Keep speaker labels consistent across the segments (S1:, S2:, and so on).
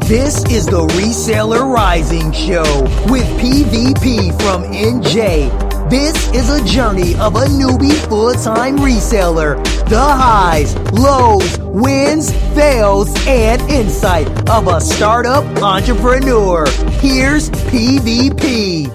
S1: This is the Reseller Rising Show with PvP from NJ. This is a journey of a newbie full-time reseller. The highs, lows, wins, fails, and insight of a startup entrepreneur. Here's PvP.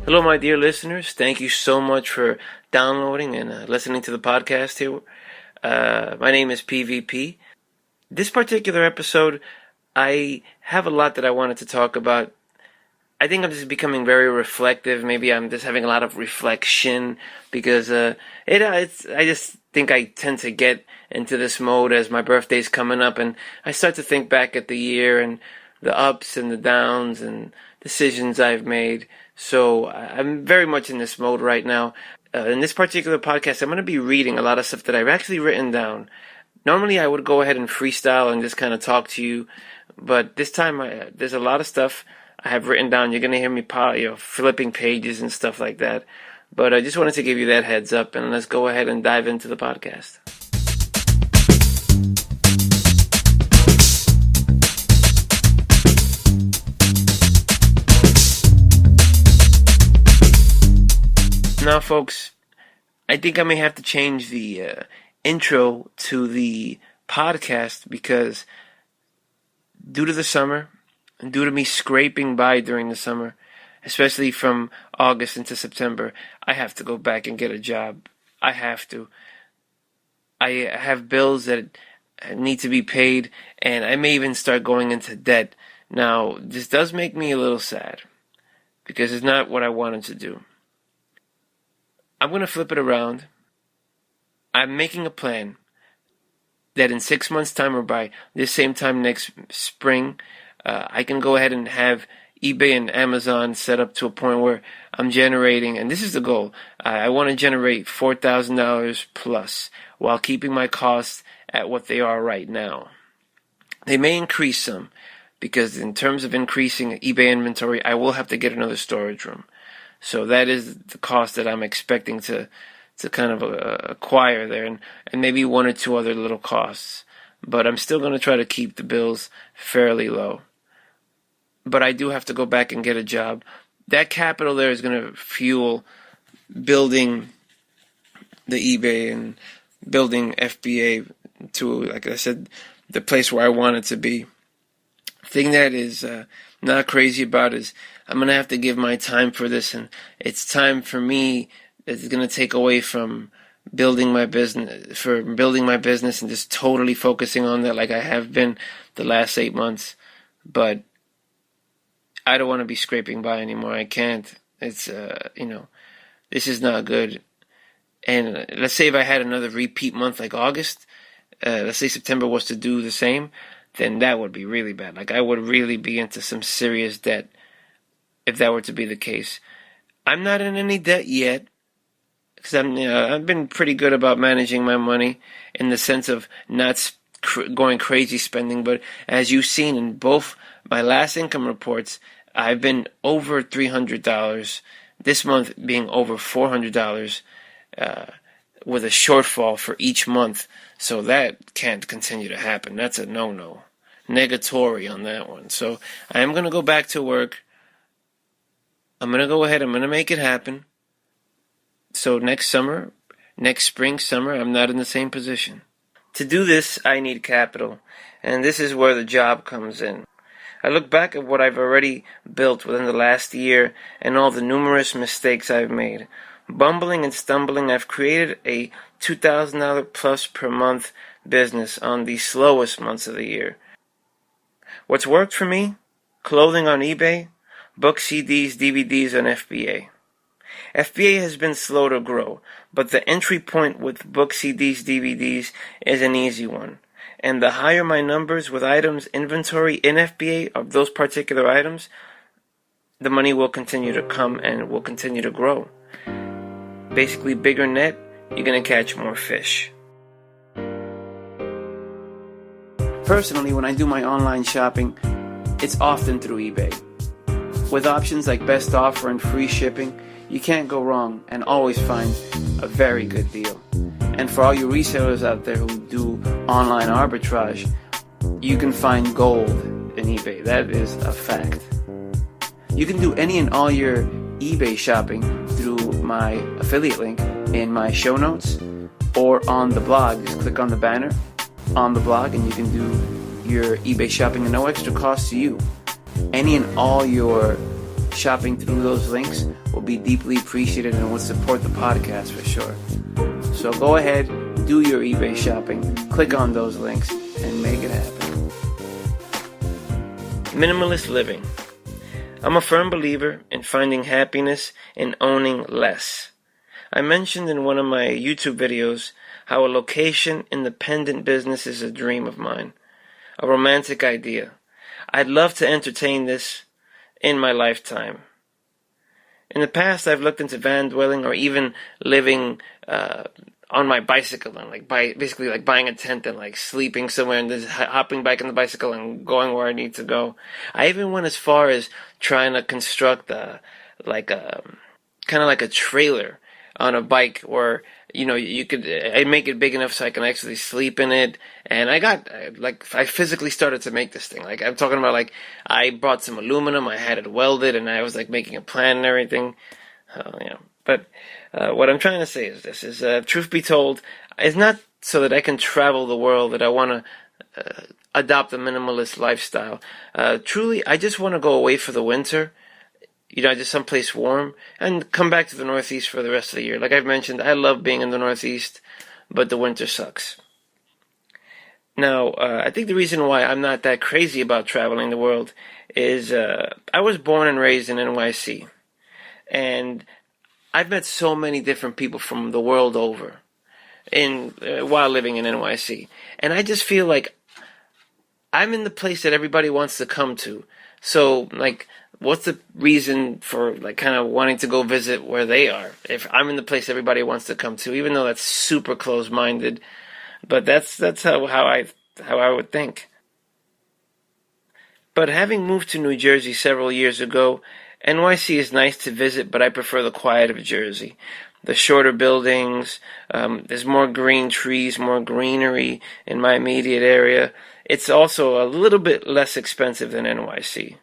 S2: Hello, my dear listeners. Thank you so much for downloading and listening to the podcast here. My name is PvP. This particular episode, I have a lot that I wanted to talk about. I think I'm just becoming very reflective. Maybe I'm just having a lot of reflection because I just think I tend to get into this mode as my birthday's coming up, and I start to think back at the year and the ups and the downs and decisions I've made. So I'm very much in this mode right now. In this particular podcast, I'm going to be reading a lot of stuff that I've actually written down. Normally, I would go ahead and freestyle and just kind of talk to you, but this time there's a lot of stuff I have written down. You're going to hear me flipping pages and stuff like that. But I just wanted to give you that heads up, and let's go ahead and dive into the podcast. Now, folks, I think I may have to change the intro to the podcast because due to the summer and due to me scraping by during the summer, especially from August into September, I have to go back and get a job. I have to. I have bills that need to be paid, and I may even start going into debt. Now, this does make me a little sad because it's not what I wanted to do. I'm going to flip it around. I'm making a plan that in 6 months' time or by this same time next spring, I can go ahead and have eBay and Amazon set up to a point where I'm generating, and this is the goal, I want to generate $4,000 plus while keeping my costs at what they are right now. They may increase some because in terms of increasing eBay inventory, I will have to get another storage room. So that is the cost that I'm expecting to kind of acquire there, and maybe one or two other little costs. But I'm still going to try to keep the bills fairly low. But I do have to go back and get a job. That capital there is going to fuel building the eBay and building FBA to, like I said, the place where I want it to be. Thing that is not crazy about is I'm going to have to give my time for this, and it's time for me. It's going to take away from building my business and just totally focusing on that like I have been the last 8 months. But I don't want to be scraping by anymore. I can't. It's, this is not good. And let's say if I had another repeat month like August, let's say September was to do the same, then that would be really bad. Like I would really be into some serious debt if that were to be the case. I'm not in any debt yet because I've been pretty good about managing my money in the sense of not going crazy spending. But as you've seen in both my last income reports, I've been over $300. This month being over $400 with a shortfall for each month. So that can't continue to happen. That's a no-no. Negatory on that one. So I am going to go back to work. I'm going to go ahead. I'm going to make it happen. So next spring, summer, I'm not in the same position. To do this, I need capital. And this is where the job comes in. I look back at what I've already built within the last year and all the numerous mistakes I've made. Bumbling and stumbling, I've created a $2,000 plus per month business on the slowest months of the year. What's worked for me? Clothing on eBay, books, CDs, DVDs on FBA. FBA has been slow to grow, but the entry point with books, CDs, DVDs is an easy one. And the higher my numbers with items inventory in FBA of those particular items, the money will continue to come and will continue to grow. Basically, bigger net, you're going to catch more fish. Personally, when I do my online shopping, it's often through eBay. With options like best offer and free shipping, you can't go wrong and always find a very good deal. And for all you resellers out there who do online arbitrage, you can find gold in eBay. That is a fact. You can do any and all your eBay shopping through my affiliate link in my show notes or on the blog. Just click on the banner on the blog and you can do your eBay shopping at no extra cost to you. Any and all your shopping through those links will be deeply appreciated and will support the podcast for sure. So go ahead, do your eBay shopping, click on those links, and make it happen. Minimalist living. I'm a firm believer in finding happiness in owning less. I mentioned in one of my YouTube videos how a location-independent business is a dream of mine, a romantic idea. I'd love to entertain this in my lifetime. In the past, I've looked into van dwelling or even living on my bicycle and basically buying a tent and sleeping somewhere and just hopping back on the bicycle and going where I need to go. I even went as far as trying to construct kind of like a trailer on a bike where you could make it big enough so I can actually sleep in it. And I physically started to make this thing. I'm talking about I bought some aluminum, I had it welded, and I was making a plan and everything. But what I'm trying to say is this: truth be told, it's not so that I can travel the world that I want to adopt a minimalist lifestyle. Truly, I just want to go away for the winter. Just someplace warm, and come back to the Northeast for the rest of the year. Like I've mentioned, I love being in the Northeast, but the winter sucks. Now, I think the reason why I'm not that crazy about traveling the world is I was born and raised in NYC, and I've met so many different people from the world over while living in NYC, and I just feel like I'm in the place that everybody wants to come to. So, what's the reason for kind of wanting to go visit where they are if I'm in the place everybody wants to come to, even though that's super close-minded? But that's how I would think. But having moved to New Jersey several years ago, NYC is nice to visit, but I prefer the quiet of Jersey. The shorter buildings, there's more green trees, more greenery in my immediate area. It's also a little bit less expensive than NYC.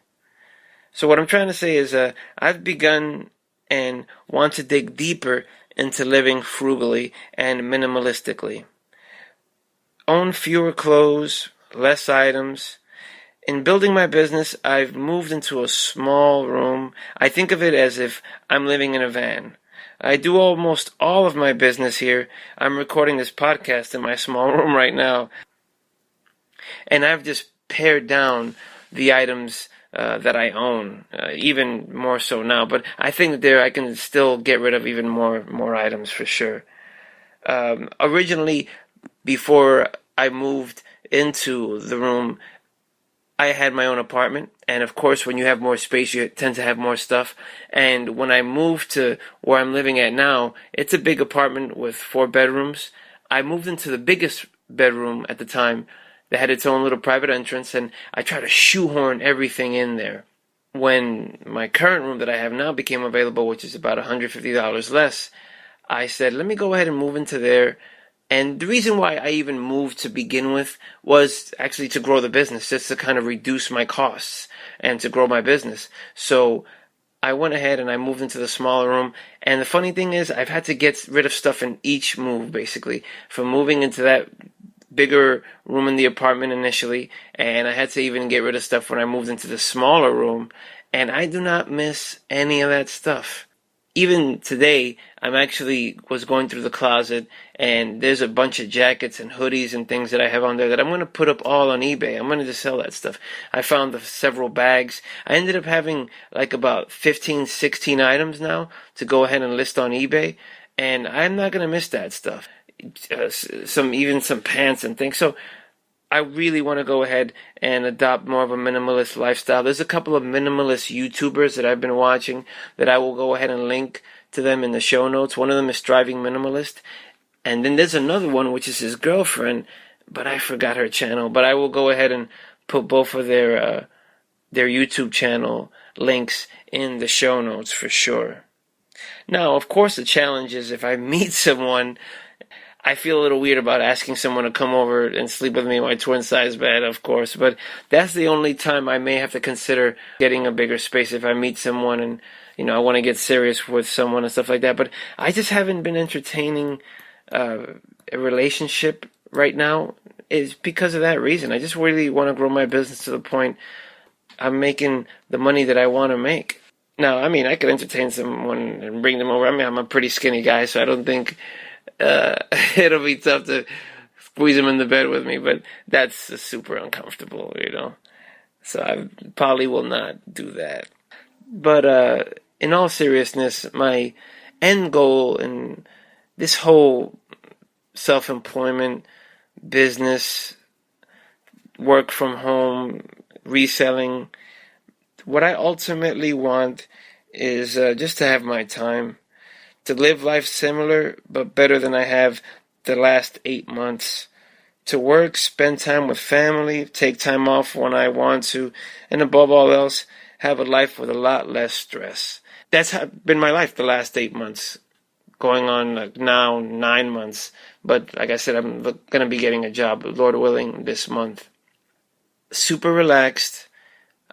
S2: So what I'm trying to say is I've begun and want to dig deeper into living frugally and minimalistically. Own fewer clothes, less items. In building my business, I've moved into a small room. I think of it as if I'm living in a van. I do almost all of my business here. I'm recording this podcast in my small room right now. And I've just pared down the items that I own, even more so now. But I think that I can still get rid of even more items for sure. Originally, before I moved into the room, I had my own apartment. And of course, when you have more space, you tend to have more stuff. And when I moved to where I'm living at now, it's a big apartment with 4 bedrooms. I moved into the biggest bedroom at the time that had its own little private entrance, and I tried to shoehorn everything in there. When my current room that I have now became available, which is about $150 less, I said, let me go ahead and move into there. And the reason why I even moved to begin with was actually to grow the business, just to kind of reduce my costs and to grow my business. So I went ahead and I moved into the smaller room. And the funny thing is, I've had to get rid of stuff in each move, basically, from moving into that bigger room in the apartment initially, and I had to even get rid of stuff when I moved into the smaller room, and I do not miss any of that stuff. Even today, was going through the closet, and there's a bunch of jackets and hoodies and things that I have on there that I'm going to put up all on eBay. I'm going to just sell that stuff. I found several bags. I ended up having about 15, 16 items now to go ahead and list on eBay, and I'm not going to miss that stuff. Some pants and things. So I really want to go ahead and adopt more of a minimalist lifestyle. There's a couple of minimalist YouTubers that I've been watching that I will go ahead and link to them in the show notes. One of them is Striving Minimalist. And then there's another one, which is his girlfriend, but I forgot her channel. But I will go ahead and put both of their YouTube channel links in the show notes for sure. Now, of course, the challenge is if I meet someone, I feel a little weird about asking someone to come over and sleep with me in my twin size bed, of course, but that's the only time I may have to consider getting a bigger space if I meet someone and, I want to get serious with someone and stuff like that. But I just haven't been entertaining a relationship right now. Is because of that reason. I just really want to grow my business to the point I'm making the money that I want to make. Now, I mean, I could entertain someone and bring them over. I mean, I'm a pretty skinny guy, so I don't think it'll be tough to squeeze them in the bed with me, but that's super uncomfortable, So I probably will not do that. But in all seriousness, my end goal in this whole self-employment, business, work from home, reselling, what I ultimately want is just to have my time, to live life similar but better than I have the last 8 months, to work, spend time with family, take time off when I want to, and above all else, have a life with a lot less stress. That's been my life the last 8 months, going on now 9 months. But like I said, I'm going to be getting a job, Lord willing, this month. Super relaxed.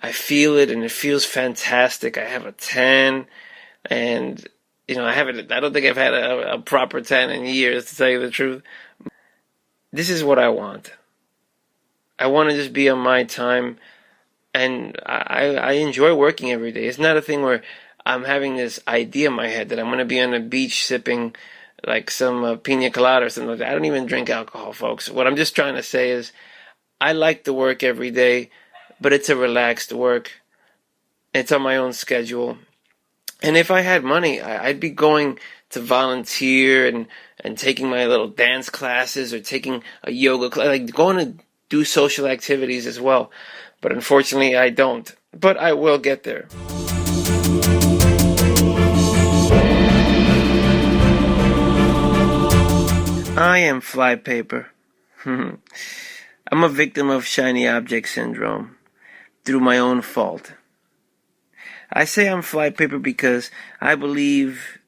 S2: I feel it, and it feels fantastic. I have a tan, and I don't think I've had a proper tan in years, to tell you the truth. This is what I want. I want to just be on my time, and I enjoy working every day. It's not a thing where I'm having this idea in my head that I'm going to be on a beach sipping like some pina colada or something like that. I don't even drink alcohol, folks. What I'm just trying to say is I like to work every day, but it's a relaxed work. It's on my own schedule. And if I had money, I'd be going to volunteer and taking my little dance classes or taking a yoga class, like going to do social activities as well. But unfortunately, I don't. But I will get there. I am flypaper. I'm a victim of shiny object syndrome through my own fault. I say I'm flypaper because I believe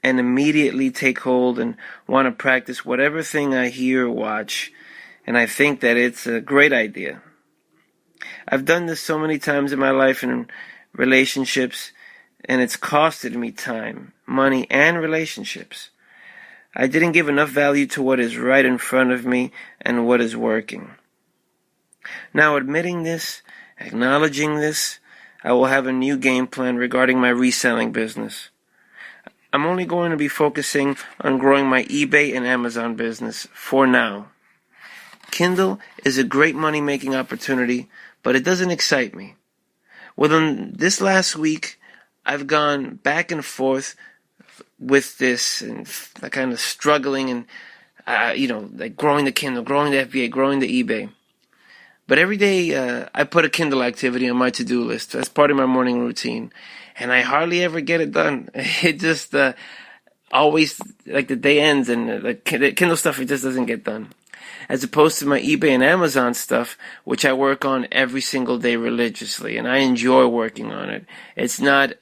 S2: and immediately take hold and want to practice whatever thing I hear or watch, and I think that it's a great idea. I've done this so many times in my life and relationships, and it's costed me time, money, and relationships. I didn't give enough value to what is right in front of me and what is working. Now, admitting this, acknowledging this, I will have a new game plan regarding my reselling business. I'm only going to be focusing on growing my eBay and Amazon business for now. Kindle is a great money-making opportunity, but it doesn't excite me. Within this last week, I've gone back and forth with this and kind of struggling and, like growing the Kindle, growing the FBA, growing the eBay. But every day I put a Kindle activity on my to-do list. That's part of my morning routine. And I hardly ever get it done. It just always, like the day ends and the Kindle stuff, it just doesn't get done. As opposed to my eBay and Amazon stuff, which I work on every single day religiously. And I enjoy working on it. It's not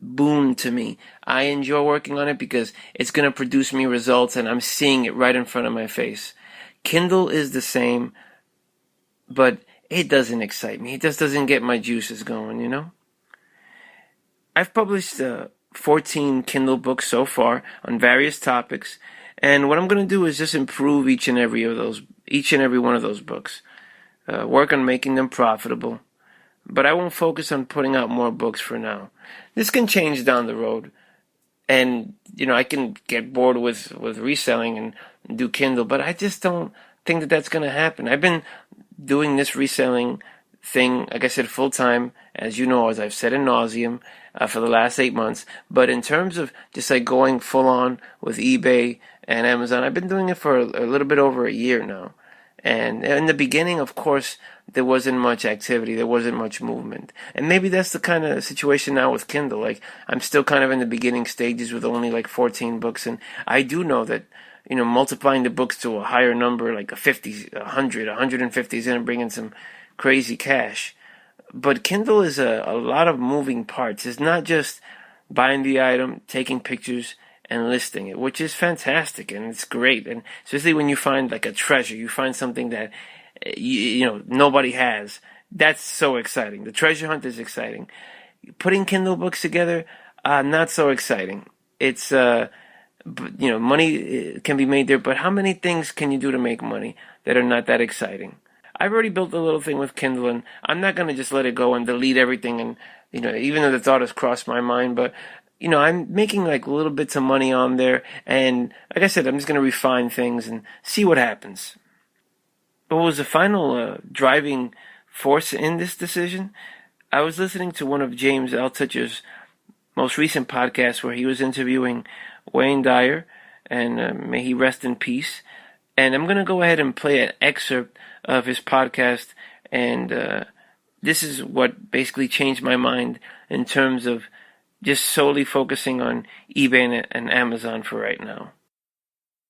S2: boon to me. I enjoy working on it because it's going to produce me results and I'm seeing it right in front of my face. Kindle is the same, but it doesn't excite me. It just doesn't get my juices going, I've published 14 Kindle books so far on various topics, and what I'm going to do is just improve each and every one of those books. Work on making them profitable. But I won't focus on putting out more books for now. This can change down the road. And, I can get bored with reselling and do Kindle, but I just don't think that that's going to happen. I've been doing this reselling thing, like I said, full time, as you know, as I've said in nauseum, for the last 8 months. But in terms of just like going full on with eBay and Amazon, I've been doing it for a little bit over a year now. And in the beginning, of course, there wasn't much activity. There wasn't much movement. And maybe that's the kind of situation now with Kindle. Like, I'm still kind of in the beginning stages with only like 14 books. And I do know that, multiplying the books to a higher number, like 50, 100, 150 is going to bring in some crazy cash. But Kindle is a lot of moving parts. It's not just buying the item, taking pictures, and listing it, which is fantastic and it's great. And especially when you find like a treasure, you find something that nobody has. That's so exciting. The treasure hunt is exciting. Putting Kindle books together, not so exciting. It's money can be made there, but how many things can you do to make money that are not that exciting? I've already built a little thing with Kindle, and I'm not going to just let it go and delete everything. And even though the thought has crossed my mind, but I'm making like little bits of money on there, and like I said, I'm just going to refine things and see what happens. But what was the final driving force in this decision? I was listening to one of James Altucher's most recent podcasts where he was interviewing Wayne Dyer, and may he rest in peace. And I'm going to go ahead and play an excerpt of his podcast, and this is what basically changed my mind in terms of just solely focusing on eBay and Amazon for right now.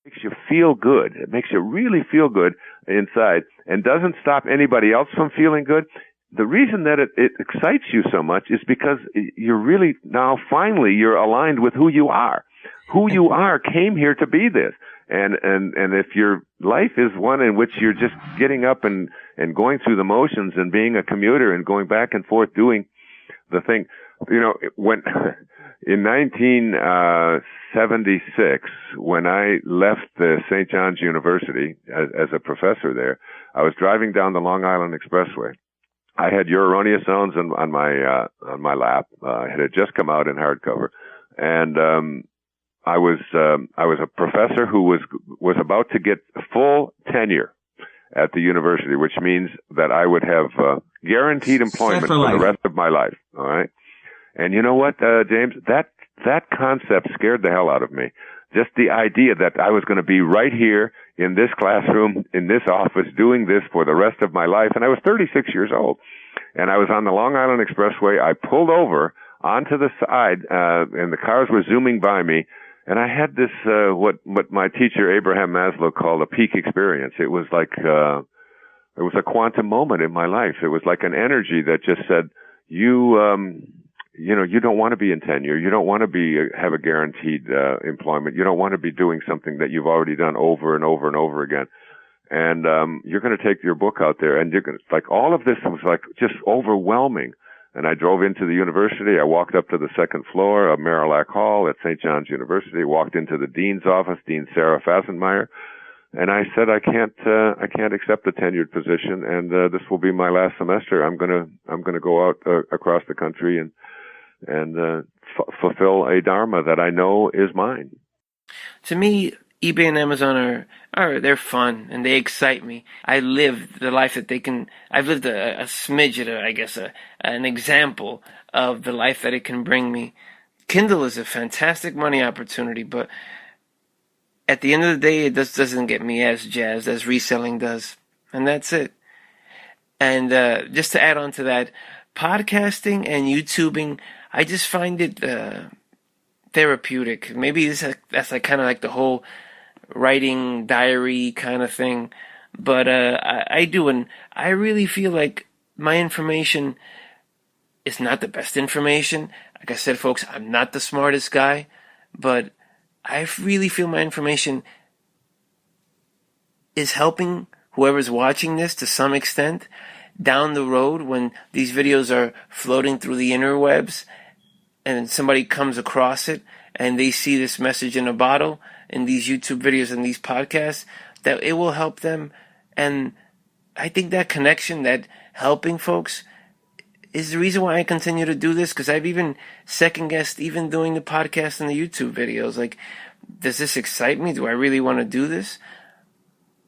S3: It makes you feel good. It makes you really feel good inside and doesn't stop anybody else from feeling good. The reason that it excites you so much is because you're really now finally you're aligned with who you are. Who you are came here to be this. And if your life is one in which you're just getting up and going through the motions and being a commuter and going back and forth doing the thing, when in 1976, when I left the St. John's University as a professor there, I was driving down the Long Island Expressway. I had Your Erroneous Zones on my lap. It had just come out in hardcover, and I was a professor who was about to get full tenure at the university, which means that I would have guaranteed employment for the rest of my life. All right. And you know what, James? That concept scared the hell out of me. Just the idea that I was going to be right here in this classroom, in this office, doing this for the rest of my life. And I was 36 years old. And I was on the Long Island Expressway. I pulled over onto the side, and the cars were zooming by me. And I had this, what my teacher, Abraham Maslow, called a peak experience. It was like, it was a quantum moment in my life. It was like an energy that just said, you don't want to be in tenure. You don't want to have a guaranteed employment. You don't want to be doing something that you've already done over and over and over again. And you're going to take your book out there, and you're going to, like, all of this was like just overwhelming. And I drove into the university. I walked up to the second floor of Marillac Hall at St. John's University. Walked into the dean's office, Dean Sarah Fassenmeyer, and I said, I can't accept the tenured position, and this will be my last semester. I'm gonna go out across the country and fulfill a dharma that I know is mine.
S2: To me, eBay and Amazon they're fun and they excite me. I live the life that they can. I've lived a smidget, I guess, an example of the life that it can bring me. Kindle is a fantastic money opportunity, but at the end of the day, it just doesn't get me as jazzed as reselling does, and that's it. And just to add on to that, podcasting and YouTubing, I just find it therapeutic. Maybe that's like kind of like the whole writing diary kind of thing, but I do, and I really feel like my information is not the best information. Like I said, folks, I'm not the smartest guy, but I really feel my information is helping whoever's watching this to some extent down the road when these videos are floating through the interwebs and somebody comes across it and they see this message in a bottle in these YouTube videos and these podcasts, that it will help them. And I think that connection, that helping folks, is the reason why I continue to do this, because I've even second-guessed even doing the podcast and the YouTube videos. Like, does this excite me? Do I really want to do this?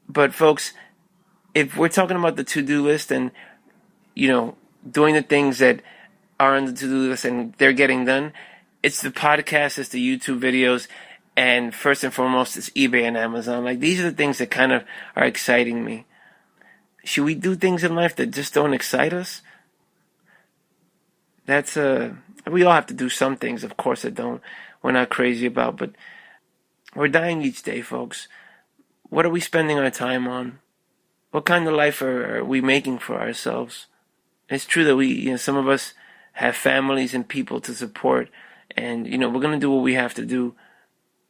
S2: But folks, if we're talking about the to-do list and, doing the things that are on the to-do list and they're getting done, it's the podcast, it's the YouTube videos, and first and foremost, it's eBay and Amazon. Like, these are the things that kind of are exciting me. Should we do things in life that just don't excite us? That's we all have to do some things, of course, that we're not crazy about, but we're dying each day, folks. What are we spending our time on? What kind of life are we making for ourselves? It's true that some of us have families and people to support, and we're gonna do what we have to do.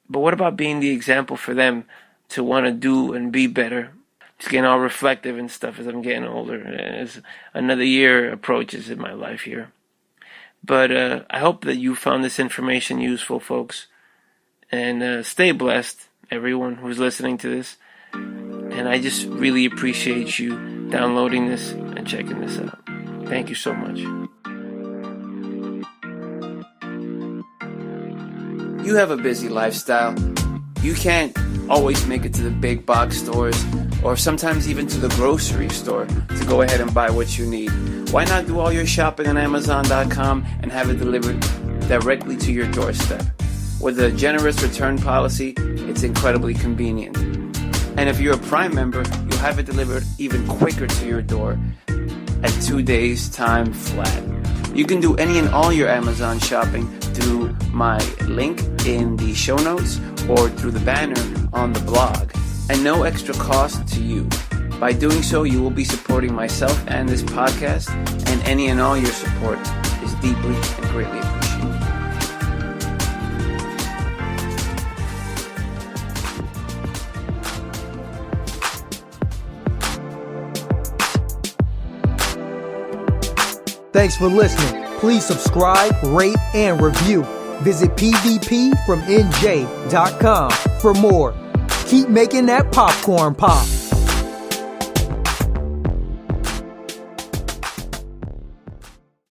S2: But what about being the example for them to want to do and be better? Just getting all reflective and stuff as I'm getting older, as another year approaches in my life here. But I hope that you found this information useful, folks. And stay blessed, everyone who's listening to this. And I just really appreciate you downloading this and checking this out. Thank you so much. You have a busy lifestyle. You can't always make it to the big box stores or sometimes even to the grocery store to go ahead and buy what you need. Why not do all your shopping on Amazon.com and have it delivered directly to your doorstep? With a generous return policy, it's incredibly convenient. And if you're a Prime member, you'll have it delivered even quicker to your door at 2 days' time flat. You can do any and all your Amazon shopping through my link in the show notes or through the banner on the blog, and no extra cost to you. By doing so, you will be supporting myself and this podcast, and any and all your support is deeply and greatly appreciated.
S1: Thanks for listening. Please subscribe, rate, and review. Visit pvpfromnj.com for more. Keep making that popcorn pop.